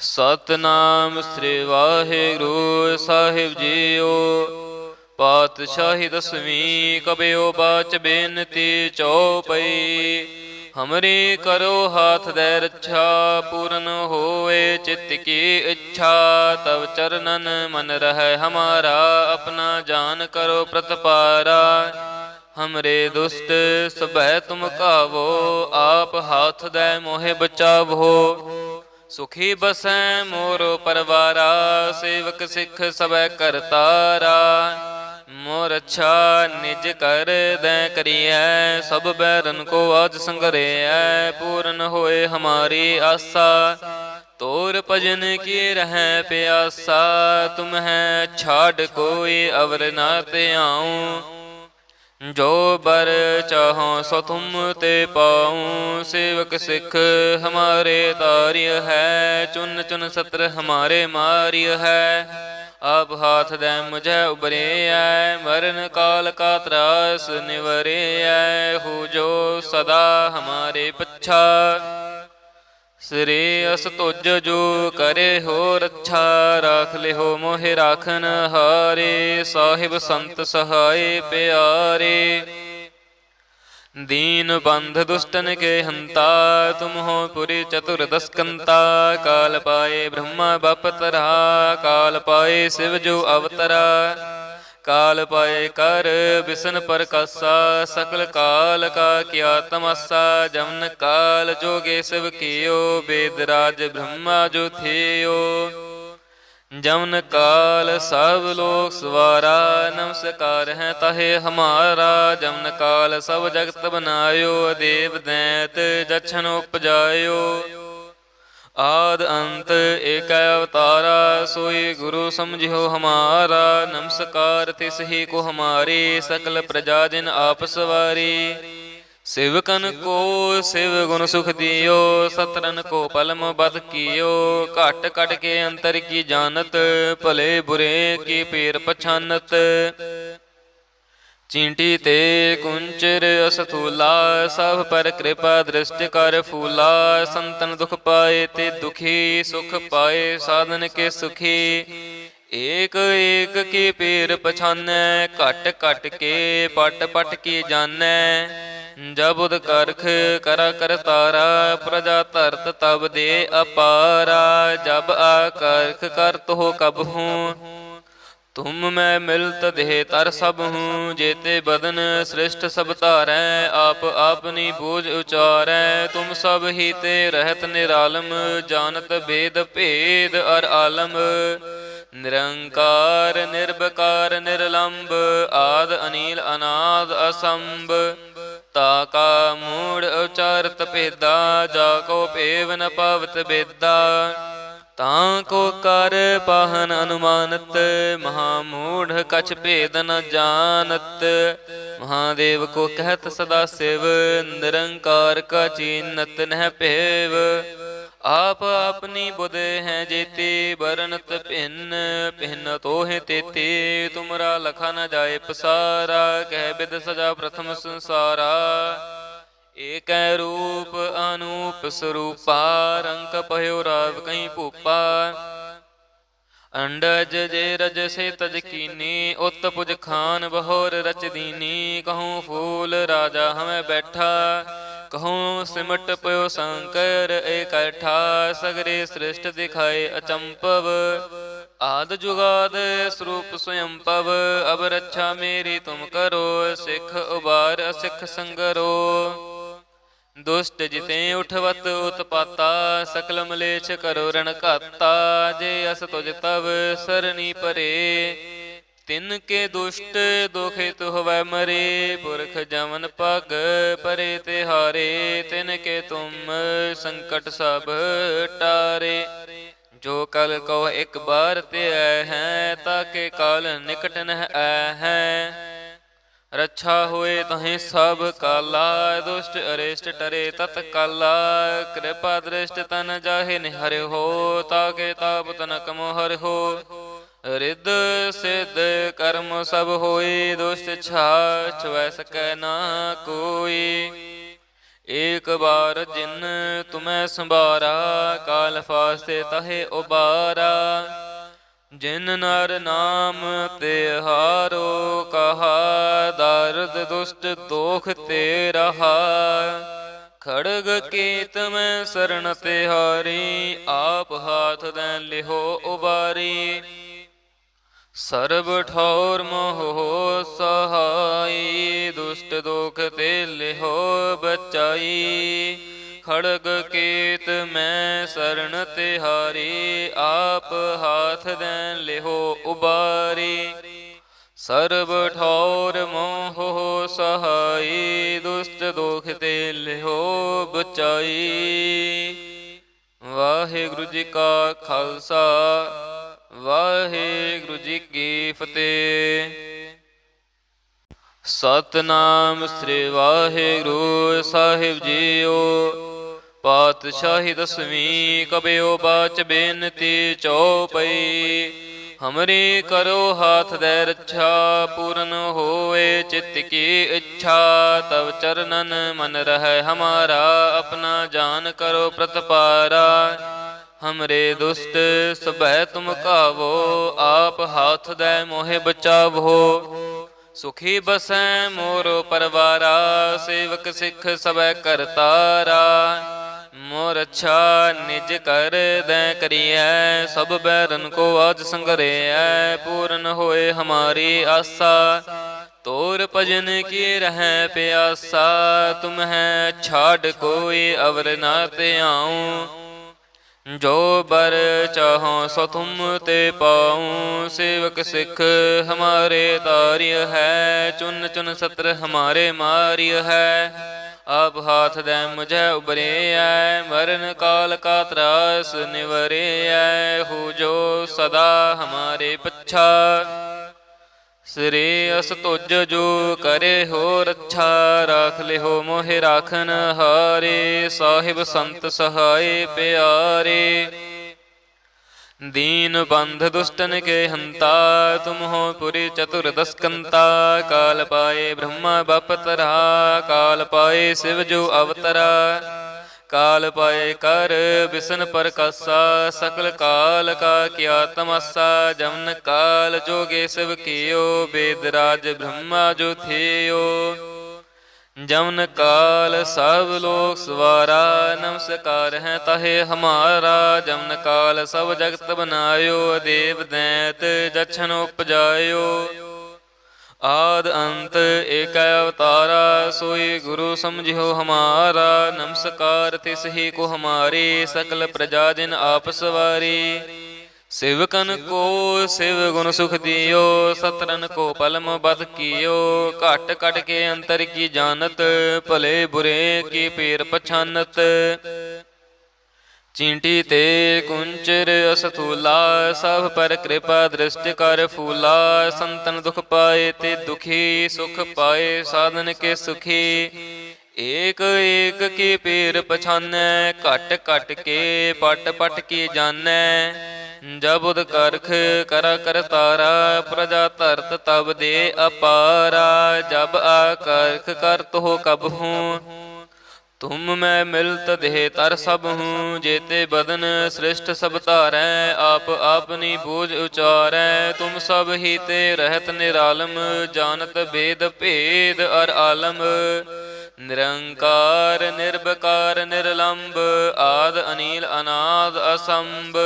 सतनाम श्री वाहिगुरु साहिब जीओ। पातशाही दसवीं कबियो बाच बेनती चौपई। हमरी करो हाथ दे रक्षा, पूर्ण होए चित्त की इच्छा। तब चरणन मन रहे हमारा, अपना जान करो प्रतपारा। हमरे दुष्ट सबह तुम कावो, आप हाथ दे मोहे बचावो। सुखी बसै मोर परवारा, सेवक सिख सब करतारा। मोर अच्छा निज कर दै करिए, सब बैरन को आज संगरिए। पूर्ण होए हमारी आशा, तोर भजन की रह प्यासा। तुम है छाड़ कोई अवर ना ते आऊं, जो बर चाहो सो तुम ते पाऊं। सेवक सिख हमारे तार्य है, चुन चुन सत्र हमारे मार्य है। आप हाथ दे मुझे उबरे है, मरण काल का त्रास निवरे है। हो जो सदा हमारे पच्छा, श्रेयस तुज जो करे हो रक्षा। राख ले हो मोहे राखन हारे, साहिब संत सहाय प्यारे। दीन बंध दुष्टन के हंता, तुम हो पुरी चतुर्दश कंता। काल पाए ब्रह्मा बपतरा, काल पाए शिव जो अवतरा। काल पाए कर बिसन प्रकाशा, सकल काल का किया तमाशा। जमन काल जोगे शिव कियो, वेदराज ब्रह्मा जो थियो। जमन काल सब लोक सवारा, नमस्कार है तहे हमारा। जमन काल सब जगत बनायो, देव दैत जछन उपजायो। आद अंत एक अवतारा, सोई गुरु समझियो हमारा। नमस्कार तिस ही को हमारी, सकल प्रजा जिन आप सवारी। सेवकन को शिव गुण सुख दियो, सतरन को पलम बद कियो। घट कट के अंतर की जानत, भले बुरे की पीर पछानत। चींटी ते कुंचर असथूला, सब पर कृपा दृष्टि कर फूला। संतन दुख पाए ते दुखी, सुख पाए साधन के सुखी। एक एक की पीर पछानै, घट घट के पट पट की जानै। जब उद करख करा कर तारा, प्रजा धरत तब दे अपारा। जब आकर्ख करत हो कब हूँ, तुम मैं मिलत देह तर सब हूँ। जेते बदन श्रेष्ठ सब तारै, आप आपनी बूझ उचारै। तुम सब ही ते रहत निरालम, जानत भेद भेद और आलम। निरंकार निर्विकार निर्लंब, आद अनिल अनाद असंभ। ताका मूढ़ उचारत भेदा, जाको पेव न पावत बेदा। ताको कर पाहन अनुमानत, महामूढ़ कछ भेद न जानत। महादेव को कहत सदा शिव, निरंकार का चीनत नह पेव। आप अपनी बुध हैं जेते, बरनत भिन्न भिन्न तो है तेते। तुमरा लखा न जाए पसारा, कह बिद सजा प्रथम संसारा। एक रूप अनूप स्वरूपा, रंक पयो राव कहीं भूपा। अंडज जे रज से तज कीनी, उत पुज खान बहोर रच दीनी। कहूँ फूल राजा हमें बैठा, कहूँ सिमट पयो शंकर इकट्ठा। सगरे श्रेष्ठ दिखाए अचंपव, आद जुगाद स्वरूप स्वयं पव। अब रक्षा मेरी तुम करो, सिख उबार असिख संगरो। दुष्ट जिते उठवत उत्पाता, सकल मलेच्छ करो रण घाता। जे अस तुझ तब सरनी परे, तिनके दुष्ट दुखित होवै मरे। पुरख जमन पग परे तिहारे, तिनके तुम संकट सब टारे। जो कल कहो एक बार ते हैं, ताके काल निकट नह हैं। रक्षा होए तहें सब काला, दुष्ट अरिष्ट टरे तत्काला। कृपा दृष्ट तन जाहे निहर हो, ताके ताप तनक मोहर हो। रिद सिद्ध कर्म सब होए, दुष्ट छाछ वै सकै ना कोई। एक बार जिन तुम्हें संभारा, काल फास्ते तहे उबारा। जिन नर नाम ते हारो, कहा दारद दुष्ट दोख ते रहा। खड़ग केत में शरण ते हारी, आप हाथ दें लिहो उबारी। सर्ब ठौर मोह सहाय, दुष्ट दोख ते लिहो बचाई। खड़ग केत में शरण तिहारी, आप हाथ दें लिहो उबारी। सर्ब ठौर मोह सहाय, दुष्ट दोख ते लिहो बचाई। वाहिगुरु जी का खालसा, वाहिगुरु जी की फतेह। सतनाम श्री वाहिगुरु साहिब जीओ। पातशाही दसवीं कबयो बाच बेनती चौपई। हमरी करो हाथ दे रक्षा, पूर्ण होए चित्त की इच्छा। तब चरणन मन रहे हमारा, अपना जान करो प्रतपारा। हमरे दुष्ट सबह तुम कावो, आप हाथ दे मोहे बचावो। सुखी बसै मोरो परवारा, सेवक सिख सबै करतारा। मोर अच्छा निज कर दै करिए, सब बैरन को आज संगरिए। पूर्ण होए हमारी आशा, तोर भजन की रह प्यासा। तुम है छाड़ कोई अवर ना ते आऊं, जो बर चाहो सो तुम ते पाऊं। सेवक सिख हमारे तार्य है, चुन चुन सत्र हमारे मार्य है। अब हाथ दे मुझे उबरे है, मरण काल का त्रास निवरे है। हो जो सदा हमारे पच्छा, श्रेयस तुज जो करे हो रक्षा। राख ले हो मोहे राखन हारे, साहिब संत सहाय प्यारे। दीन बंध दुष्टन के हंता, तुम हो पुरी चतुर्दश कंता। काल पाए ब्रह्मा बपतरा, काल पाए शिव जो अवतरा। काल पाए कर बिसन प्रकाशा, सकल काल का किया तमाशा। जमन काल जोगे शिव कियो, वेदराज ब्रह्मा जो थियो। जमन काल सब लोग सवारा, नमस्कार है तहे हमारा। जमन काल सब जगत बनायो, देव दैत जछन उपजायो। आद अंत एक अवतारा, सोई गुरु समझियो हमारा। नमस्कार तिस ही को हमारी, सकल प्रजा जिन आप सवारी। सेवकन को शिव गुण सुख दियो, सतरन को पलम बद कियो। घट घट के अंतर की जानत, भले बुरे की पीर पछानत। चींटी ते कुंचर असथूला, सब पर कृपा दृष्टि कर फूला। संतन दुख पाए ते दुखी, सुख पाए साधन के सुखी। एक एक की पीर पछानै, घट घट के पट पट की जानै। जब उद करख करा कर तारा, प्रजा धरत तब दे अपारा। जब आकर्ख कर तो कब हूँ, तुम मैं मिलत देह तर सब हूँ। जेते बदन श्रेष्ठ सब तारै, आप आपनी बूझ उचारै। तुम सब ही ते रहत निरालम, जानत भेद भेद और आलम। निरंकार निर्विकार निर्लंब, आद अनिल अनाद असंभ।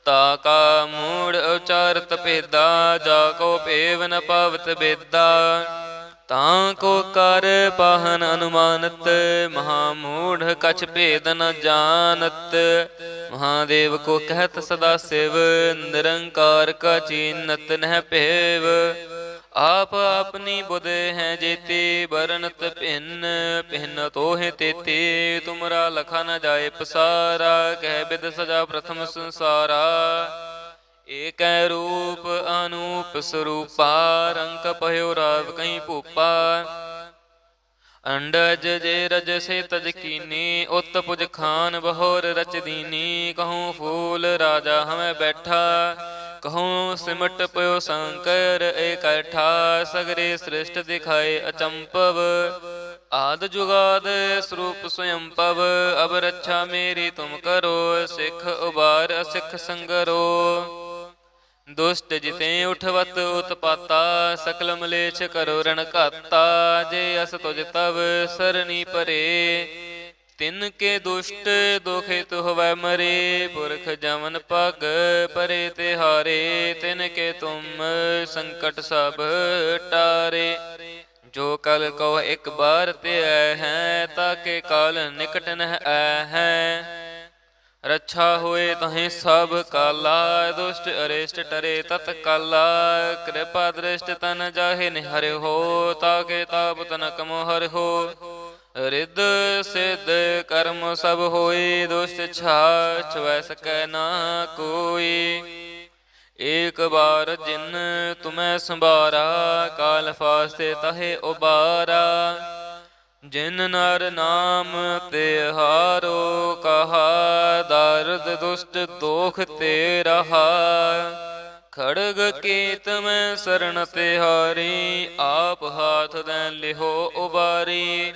ताका मूढ़ उचारत भेदा, जाको पेव न पावत बेदा। ताको कर पाहन अनुमानत, महामूढ़ कछ भेद न जानत। महादेव को कहत सदा शिव, निरंकार का चीनत नह पेव। आप अपनी बुध हैं जेते, बरनत भिन्न भिन्न तो है तेते। तुमरा लखा न जाए पसारा, कह बिद सजा प्रथम संसारा। एक रूप अनूप स्वरूपा, रंक पह्यो राव कहीं भूपा। अंडज जे रज से तज कीनी, उत पुज खान बहोर रच दीनी। कहूँ फूल राजा हमें बैठा, कहूँ सिमट पयो शंकर इकट्ठा। सगरे श्रेष्ठ दिखाए अचंपव, आद जुगाद स्वरूप स्वयं पव, अब रक्षा मेरी तुम करो, सिख उबार असिख संगरो। दुष्ट जिते उठवत उत्पाता, सकल मलेच्छ करो रण घाता। जे अस तुझ तव सरनी परे, तिनके दुष्ट दुखित होवै मरे। पुरख जमन पग परे तिहारे, तिनके तुम संकट सब टारे। जो कल को एक बार ते हैं, ताके काल निकट न है। रक्षा होए तहें सब काला, दुष्ट अरिष्ट टरे तत्काला। कृपा दृष्ट तन जाहे निहर हो, ताके ताप तनक मोहर हो। रिद्ध सिद्ध कर्म सब होए, दुष्ट छाछ वै सकै ना कोई। एक बार जिन तुम्हें संभारा, काल फास्ते तहे उबारा। जिन नर नाम ते हारो, कहा दारद दुष्ट दोख ते रहा। खड़ग केत में शरण तिहारी, आप हाथ दें लिहो उबारी।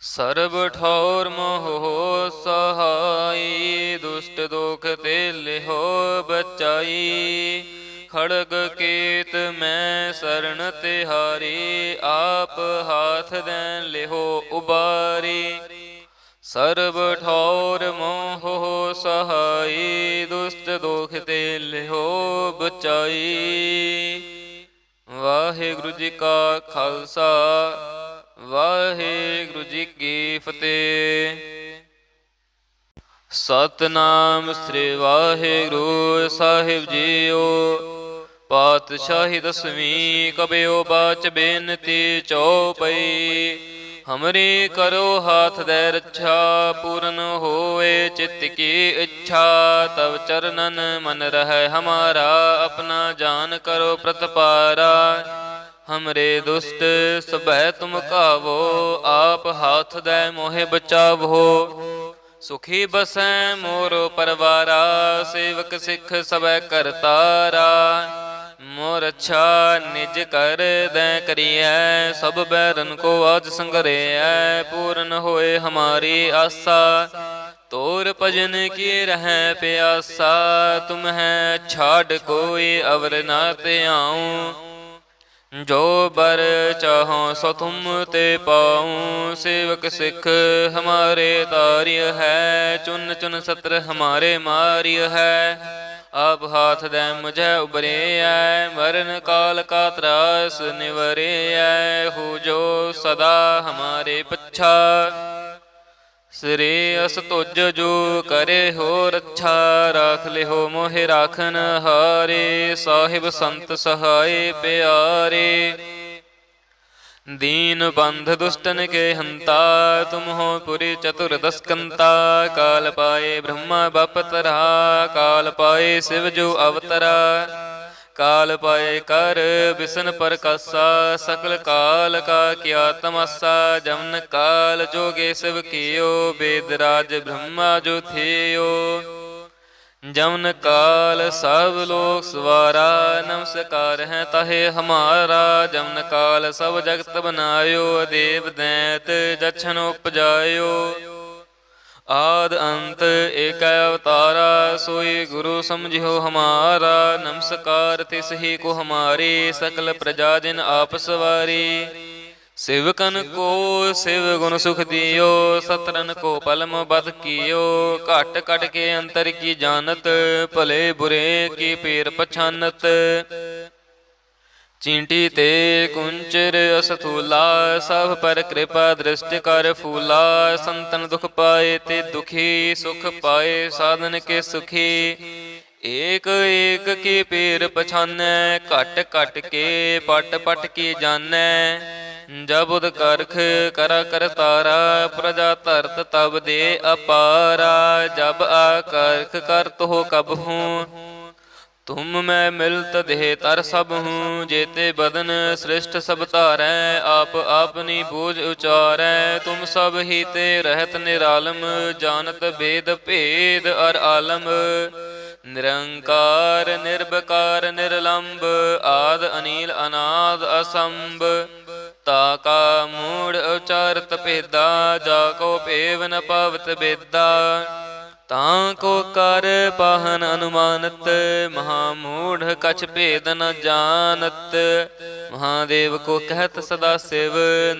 सर्ब ठौर मोह सहाई, दुष्ट दोख ते लिहो बचाई। खड़ग केत मैं शरण तिहारी, आप हाथ दें लिहो उबारी। सर्ब ठौर मोह सहाई, दुष्ट दोख ते लिहो बचाई। वाहिगुरु जी का खालसा, वाहिगुरु जी की फतेह। सतनाम श्री वाहिगुरु साहिब जीओ। पातशाही दसवीं कबयो बाच बेनती चौपई। हमरी करो हाथ दे रक्षा, पूर्ण होए चित्त की इच्छा। तब चरणन मन रहे हमारा, अपना जान करो प्रतपारा। हमरे दुष्ट सबह तुम कावो, आप हाथ दे मोहे बचावो। सुखी बसै मोर परवारा, सेवक सिख सबह करतारा। मोर अच्छा निज कर दै करिए, सब बैरन को आज संगरिए। पूर्ण होए हमारी आशा, तोर भजन की रह प्यासा। तुम है छाड़ कोई अवर ना ते आऊं, जो बर चाहो सो तुम ते पाऊं। सेवक सिख हमारे तार्य है, चुन चुन सत्र हमारे मार्य है। आप हाथ दे मुझे उबरे है, मरण काल का त्रास निवरे है। हो जो सदा हमारे पच्छा, श्रेयस तुज जो करे हो रक्षा। राख ले हो मोहे राखन हारे, साहिब संत सहाय प्यारे। दीन बंध दुष्टन के हंता, तुम हो पुरी चतुर दस्कंता। काल पाए ब्रह्मा बपतरा, काल पाए शिव जो अवतरा। काल पाए कर बिसन प्रकाशा, सकल काल का किया तमाशा। जमन काल जोगे शिव कियो, वेदराज ब्रह्मा जो थियो। जमन काल सब लोक सवारा, नमस्कार है तहे हमारा। जमन काल सब जगत बनायो, देव दैत जछन उपजायो। आद अंत एक अवतारा, सोई गुरु समझियो हमारा। नमस्कार तिस ही को हमारी, सकल प्रजा जिन आप सवारी। सेवकन को शिव गुण सुख दियो, सतरन को पलम बद कियो। घट कट के अंतर की जानत, भले बुरे की पीर पछानत। चींटी ते कुंचर असथूला, सब पर कृपा दृष्टि कर फूला। संतन दुख पाए ते दुखी, सुख पाए साधन के सुखी। एक एक की पीर पछानै, घट घट के पट पट की जानै। जब उद करख करा कर तारा, प्रजा धरत तब दे अपारा। जब आकर्ख करत हो कब हूँ, तुम मैं मिलत देह तर सब हूँ। जेते बदन श्रेष्ठ सब तारै, आप आपनी बूझ उचारै। तुम सब ही ते रहत निरालम, जानत भेद भेद और आलम। निरंकार निर्विकार निर्लंब, आद अनील अनाद असंभ। ताका मूढ़ उचारत भेदा, जाको पेव न पावत बेदा। ताको कर पाहन अनुमानत, महामूढ़ कछ भेद न जानत। महादेव को कहत सदा शिव,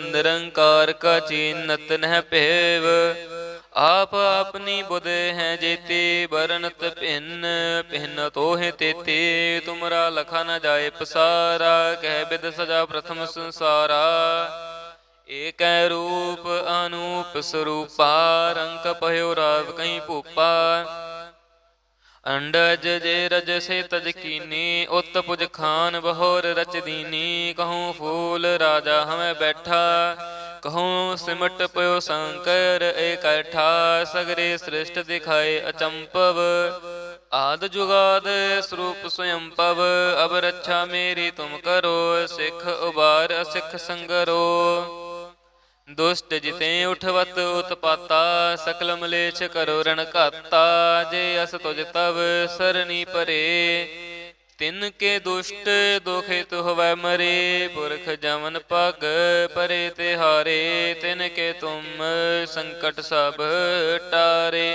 निरंकार का चीनत नह पेव। आप अपनी बुध हैं जेते, बरनत भिन्न भिन्न तोहे तेते। तुमरा लखा न जाए पसारा, कह बिद सजा प्रथम संसारा। एक रूप अनूप स्वरूपा, रंक पयो राव कहीं भूपा। अंडज जे रज से तज कीनी, उत पुज खान बहोर रच दीनी। कहूँ फूल राजा हमें बैठा, कहूँ सिमट पयो शंकर इकट्ठा। सगरे सृष्ट दिखाए अचंपव, आद जुगाद स्वरूप स्वयं पव। अब रक्षा मेरी तुम करो, सिख उबार असिख संगरो। दुष्ट जिते उठवत उत्पाता, सकल मलेच्छ करो रण घाता। जे अस तुझ तब सरनी परे, तिनके दुष्ट दुखित होवै मरे। पुरख जमन पग परे तिहारे, तिनके तुम संकट सब टारे।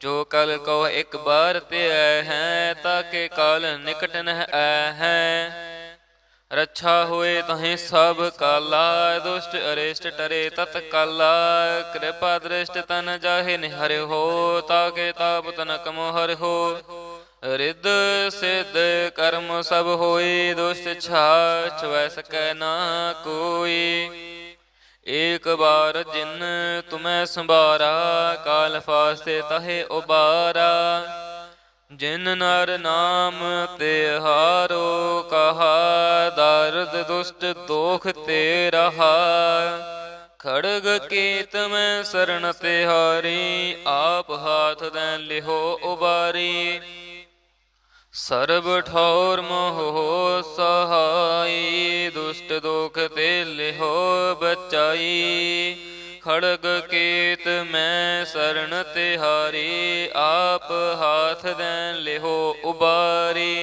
जो कल कहो एक बार ते हैं, ताके काल निकट नह हैं। रक्षा होए तहें सब काला, दुष्ट अरिष्ट टरे तत्काला। कृपा दृष्ट तन जाहे निहर हो, ताके ताप तनक मोहर हो। रिद सिद्ध कर्म सब होए, दुष्ट छाछ वै सकै ना कोई। एक बार जिन तुम्हें संभारा, काल फास्ते तहे उबारा। जिन नर नाम ते हारो, कहा दर्द दुष्ट दोख ते रहा। खड़ग केत में शरण ते हारी, आप हाथ दें लिहो उबारी। सर्ब ठौर मोह सहाई, दुष्ट दोख ते लिहो बचाई। खड़ग केत मैं शरण तिहारी, आप हाथ दें लिहो उबारी।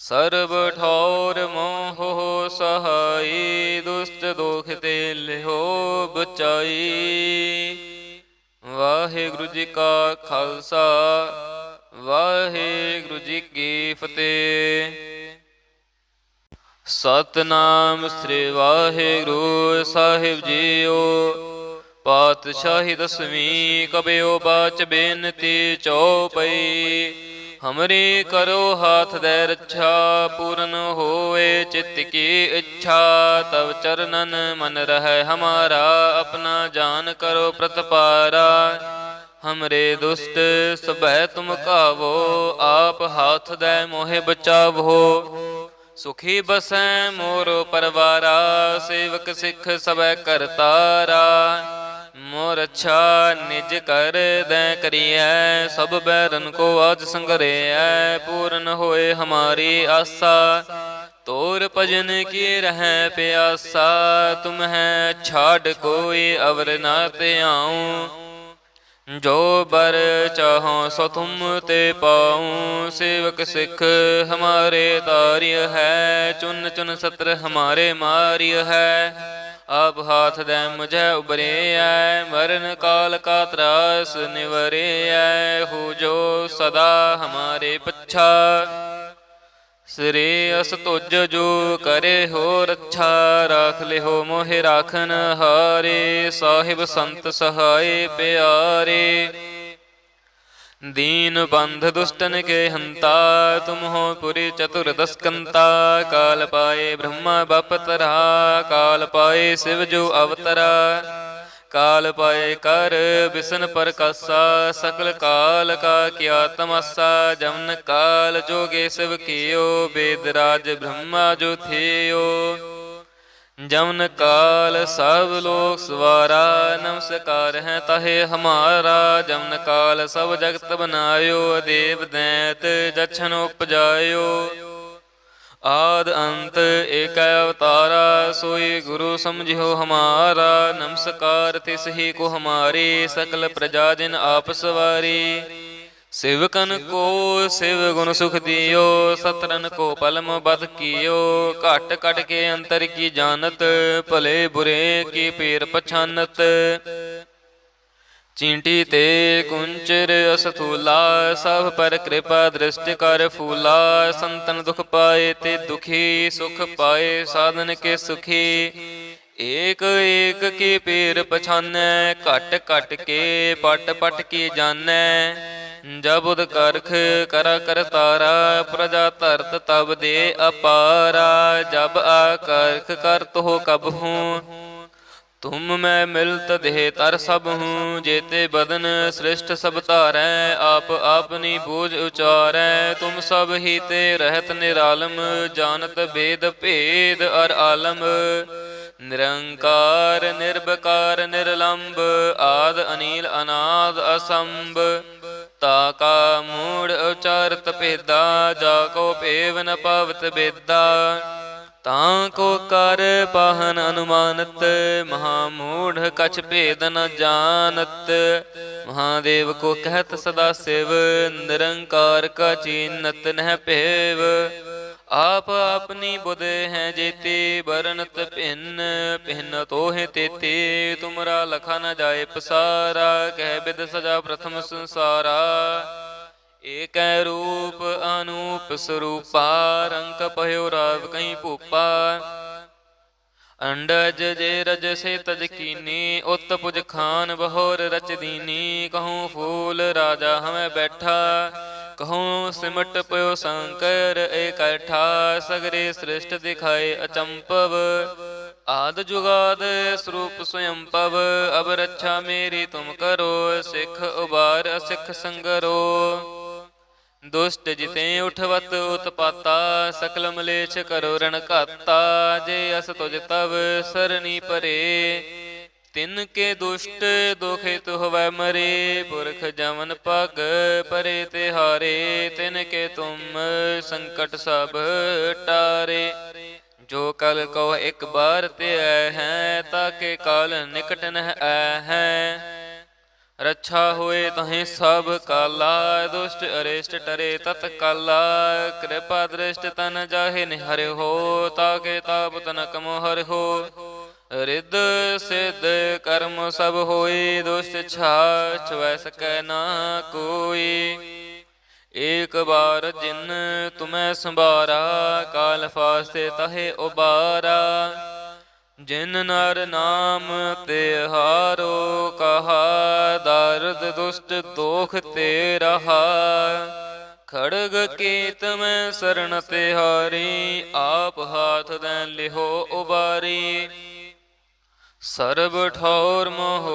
सर्ब ठौर मोह सहाई, दुष्ट दोख ते लिहो बचाई। वाहिगुरु जी का खालसा, वाहिगुरु जी की फतेह। सतनाम श्री वाहिगुरु साहिब जीओ। पातशाही दसवीं कबयो बाच बेनती चौपई। हमरी करो हाथ दे रक्षा, पूर्ण होए चित्त की इच्छा। तब चरणन मन रहे हमारा, अपना जान करो प्रतपारा। हमरे दुष्ट सबह तुम कावो, आप हाथ दे मोहे बचावो। सुखी बसै मोरो परवारा, सेवक सिख सबै करतारा। मोर अच्छा निज कर दै करिए, सब बैरन को आज संगरिए। पूर्ण होए हमारी आशा, तोर भजन की रह प्यासा। तुम है छाड़ कोई अवर ना ते आऊं, जो बर चाहो सो तुम ते पाऊं। सेवक सिख हमारे तार्य है, चुन चुन सत्र हमारे मार्य है। अब हाथ दे मुझे उबरे है, मरण काल का त्रास निवरे है। हो जो सदा हमारे पच्छा, श्रेयस तुझ जो करे हो रक्षा। राख ले हो मोहे राखन हारे, साहिब संत सहाय प्यारे। दीन बंध दुष्टन के हंता, तुम हो पुरी चतुर्दश कंता। काल पाए ब्रह्मा बपतरा, काल पाए शिव जो अवतरा। काल पाए कर बिसन प्रकाशा, सकल काल का किया तमाशा। जमन काल जोगे शिव कियो, वेदराज ब्रह्मा जो थियो। जमन काल सब लोक सवारा, नमस्कार है तहे हमारा। जमन काल सब जगत बनायो, देव दैत जछन उपजायो। आद अंत एक अवतारा, सोई गुरु समझियो हमारा। नमस्कार तिस ही को हमारी, सकल प्रजा जिन आप सवारी। सेवकन को शिव गुण सुख दियो, सतरन को पलम बद कियो। घट कट के अंतर की जानत, भले बुरे की पीर पछानत। चींटी ते कुंचर असथूला, सब पर कृपा दृष्टि कर फूला। संतन दुख पाए ते दुखी, सुख पाए साधन के सुखी। एक एक की पीर पछानै, घट घट के पट पट की जानै। जब उद करख करा कर तारा, प्रजा धरत तब दे अपारा। जब आकर्ख कर तो कब हूँ, तुम मैं मिलत देह तर सब हूँ। जेते बदन श्रेष्ठ सब तारै, आप आपनी बूझ उचारै। तुम सब ही ते रहत निरालम, जानत भेद भेद अर आलम। निरंकार निर्विकार निर्लंब, आद अनील अनाद असंभ। ताका मूढ़ उचारत भेदा, जाको पेव न पावत बेदा। ताको कर पाहन अनुमानत, महामूढ़ कछ भेद न जानत। महादेव को कहत सदा शिव, निरंकार का चीनत नह पेव। आप अपनी बुध हैं जेते, बरनत भिन्न भिन्न तो है तेते। तुमरा लखा न जाए पसारा, कह बिद सजा प्रथम संसारा। एक रूप अनूप स्वरूपा, रंक पह्यो राव कहीं भूपा। अंडज जे रज से तज कीनी, उत पुज खान बहोर रच दीनी। कहूँ फूल राजा हमें बैठा, कहूँ सिमट पयो शंकर इकट्ठा। सगरे सृष्ट दिखाए अचंपव, आद जुगाद स्वरूप स्वयं पव। अब रक्षा मेरी तुम करो, सिख उबार असिख संगरो। दुष्ट जिते उठवत उत्पाता, सकल मलेच्छ करो रण घाता। जे अस तुझ तब सरनी परे, तिनके दुष्ट दुखे तु हवै मरे। पुरख जमन पग परे तिहारे, तिनके तुम संकट सब टारे। जो कल को एक बार ते हैं, ताके काल निकट नह है। रक्षा होए तहें सब काला, दुष्ट अरिष्ट टरे तत्काला। कृपा दृष्ट तन जाहे निहर हो, ताके ताप तनक मोहर हो। रिद सिद्ध कर्म सब होए, दुष्ट छाछ वै सकै ना कोई। एक बार जिन तुम्हें संभारा, काल फास्ते तहे उबारा। जिन नर नाम ते हारो, कहा दारद दुष्ट दोख ते रहा। खड़ग केत में शरण तिहारी, आप हाथ दैन लिहो उबारी। सर्ब ठौर मोह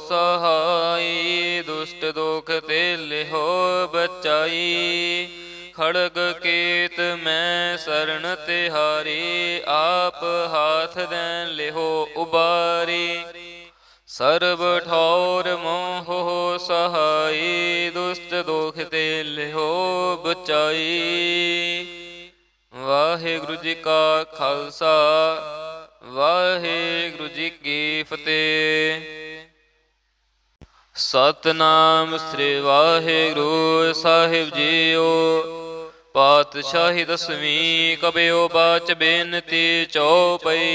सहाई, दुष्ट दोख ते लिहो बचाई। खड़ग केत मैं शरण तिहारी, आप हाथ दैन लिहो उबारी। सर्ब ठौर मोह सहाई, दुष्ट दोख ते लिहो बचाई। वाहिगुरु जी का खालसा, वाहिगुरु जी की फतेह। सतनाम श्री वाहिगुरु साहिब जीओ। पातशाही दसवीं कबयो बाच बेनती चौपई।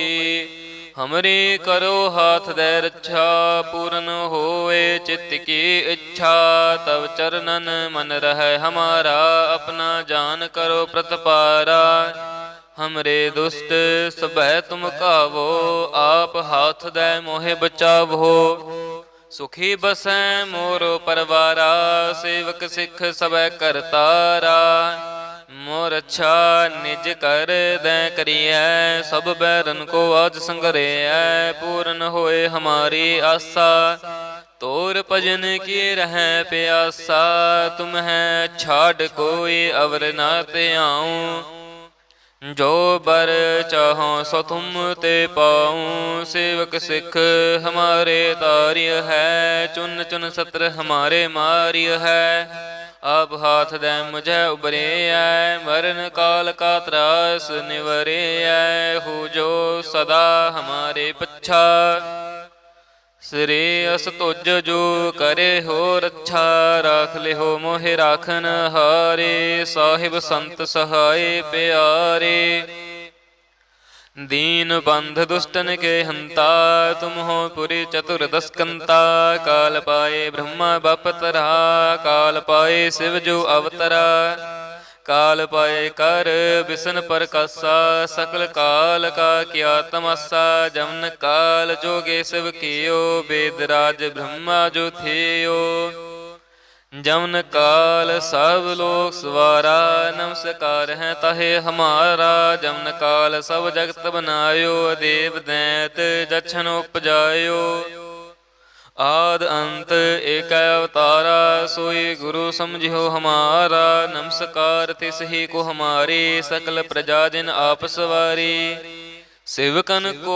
हमरी करो हाथ दे रक्षा, पूर्ण होए चित्त की इच्छा। तब चरणन मन रहे हमारा, अपना जान करो प्रतपारा। हमरे दुष्ट सबह तुम कावो, आप हाथ दे मोहे बचावो। सुखी बसै मोरो परवारा, सेवक सिख सबै करतारा। मोर अच्छा निज कर दै करिए, सब बैरन को आज संगरिए। पूर्ण होए हमारी आशा, तोर भजन की रह प्यासा। तुम है छाड़ कोई अवर ना ते आऊँ, जो बर चाहो सो तुम ते पाऊँ। सेवक सिख हमारे तार्य है, चुन चुन सत्र हमारे मार्य है। आप हाथ दे मुझे उबरे है, मरण काल का त्रास निवरे है। हो जो सदा हमारे पच्छा, ਸਿਰੇ ਅਸ ਤੁਜ ਜੋ ਕਰੇ ਹੋ ਰੱਛਾ, ਰਾਖ ਲਿਹੋ ਮੋਹਿ ਰਾਖਨ ਹਾਰੇ। ਸਾਹਿਬ ਸੰਤ ਸਹਾਏ ਪਿਆਰੇ, दीन बंध दुष्टन के हंता। तुम हो पुरी चतुर दस्कंता, काल पाए ब्रह्मा बपतरा। काल पाए शिव जो अवतरा, काल पाए कर बिसन प्रकाशा। सकल काल का किया तमाशा, जमन काल जोगे शिव कियो। वेदराज ब्रह्मा जो थियो, जमन काल सब लोक सवारा। नमस्कार है तहे हमारा, जमन काल सब जगत बनायो। देव दैत जछन उपजायो, आद अंत एक अवतारा। सोई गुरु समझियो हमारा, नमस्कार तिस ही को हमारी। सकल प्रजा जिन आप सवारी, सेवकन को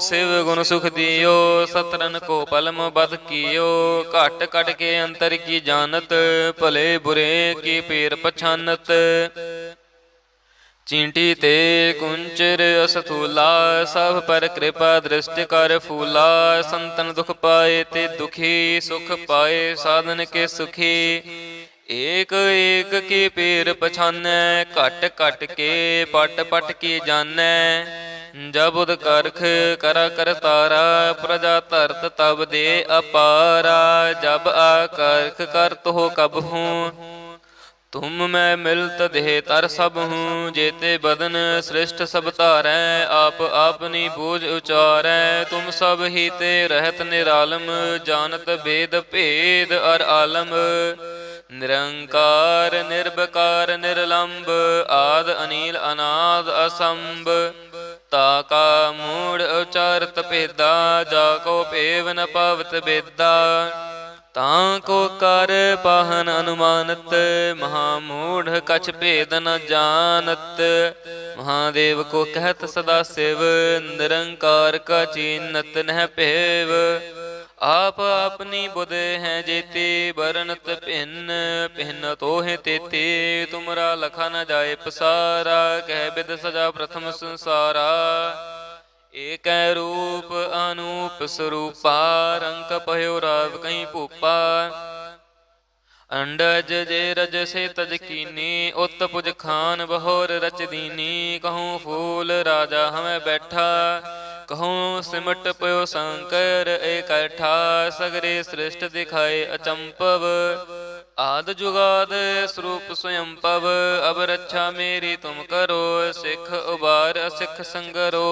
शिव गुण सुख दियो। सतरन को पलम बद कियो, घट कट के अंतर की जानत। भले बुरे की पीर पछानत, चींटी ते कुंचर असथूला। सब पर कृपा दृष्टि कर फूला। संतन दुख पाए ते दुखी, सुख पाए साधन के सुखी। एक एक की पीर पछानै, घट घट के पट पट की जानै। जब उद करख करा कर तारा, प्रजा धरत तब दे अपारा। जब आकर्ख करत हो कब हूँ, तुम मैं मिलत देह तर सब हूँ। जेते बदन श्रेष्ठ सब तारै, आप आपनी बूझ उचारै। तुम सब ही ते रहत निरालम, जानत भेद भेद अर आलम। निरंकार निर्विकार निर्लंब, आद अनील अनाद असंभ। ताका मूढ़ उचारत भेदा, जाको पेव न पावत बेदा। ताको कर पाहन अनुमानत, महामूढ़ कछ भेद न जानत। महादेव को कहत सदा शिव, निरंकार का चीनत नह पेव। आप अपनी बुध हैं जेते, बरनत भिन्न भिन्न तो है तेते। तुमरा लखा न जाए पसारा, कह बिद सजा प्रथम संसारा। एक रूप अनूप स्वरूपा, रंक पयो राव कहीं भूपा। अंडज जे रज से तज कीनी, उत पुज खान बहोर रच दीनी। कहूँ फूल राजा हमें बैठा, कहूँ सिमट पयो शंकर इकट्ठा। सगरे श्रेष्ठ दिखाए अचंपव, आद जुगाद स्वरूप स्वयं पव। अब रक्षा मेरी तुम करो, सिख उबार असिख संगरो।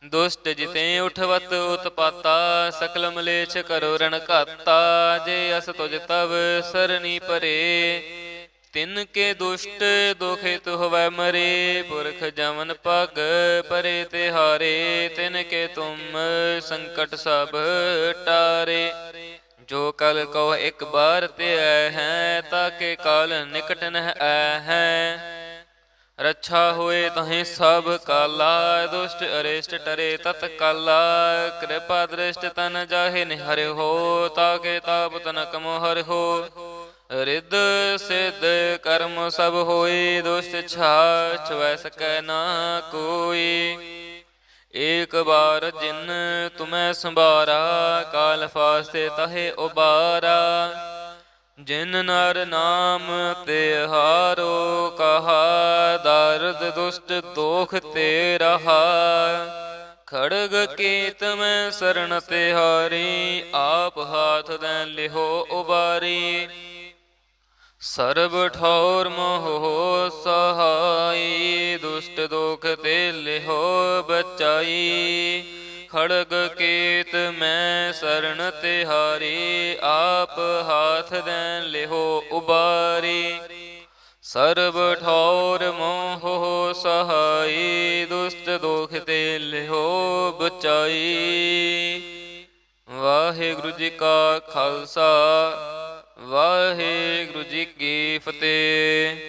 दुष्ट जिते उठवत उत्पाता, सकल मलेच्छ करो रण घाता। जे अस तुझ तब सरनी परे, तिनके दुष्ट दुखित होवै मरे। पुरख जमन पग परे तिहारे, तिनके तुम संकट सब टारे। जो कल कहो एक बार ते हैं, ताके काल निकट नह हैं। रक्षा होए तहें सब काला, दुष्ट अरिष्ट टरे तत्काला। कृपा दृष्ट तन जाहे निहर हो, ताके ताप तनक मोहर हो। रिद सिद्ध कर्म सब होए, दुष्ट छाछ वै सकै ना कोई। एक बार जिन तुम्हें संभारा, काल फास्ते तहे उबारा। जिन नर नाम ते हारो, कहा दर्द दुष्ट दोख ते रहा। खड़ग केत में शरण तिहारी, आप हाथ दें लिहो उबारी। सर्ब ठौर मोह सहाय, दुष्ट दोख ते लिहो बचाई। खड़ग केत में शरण तिहारी, आप हाथ दें लिहो उबारी। सर्ब ठौर मोह सहाय, दुष्ट दोख ते लिहो बचाई। वाहिगुरु जी का खालसा, वाहिगुरु जी की फतेह।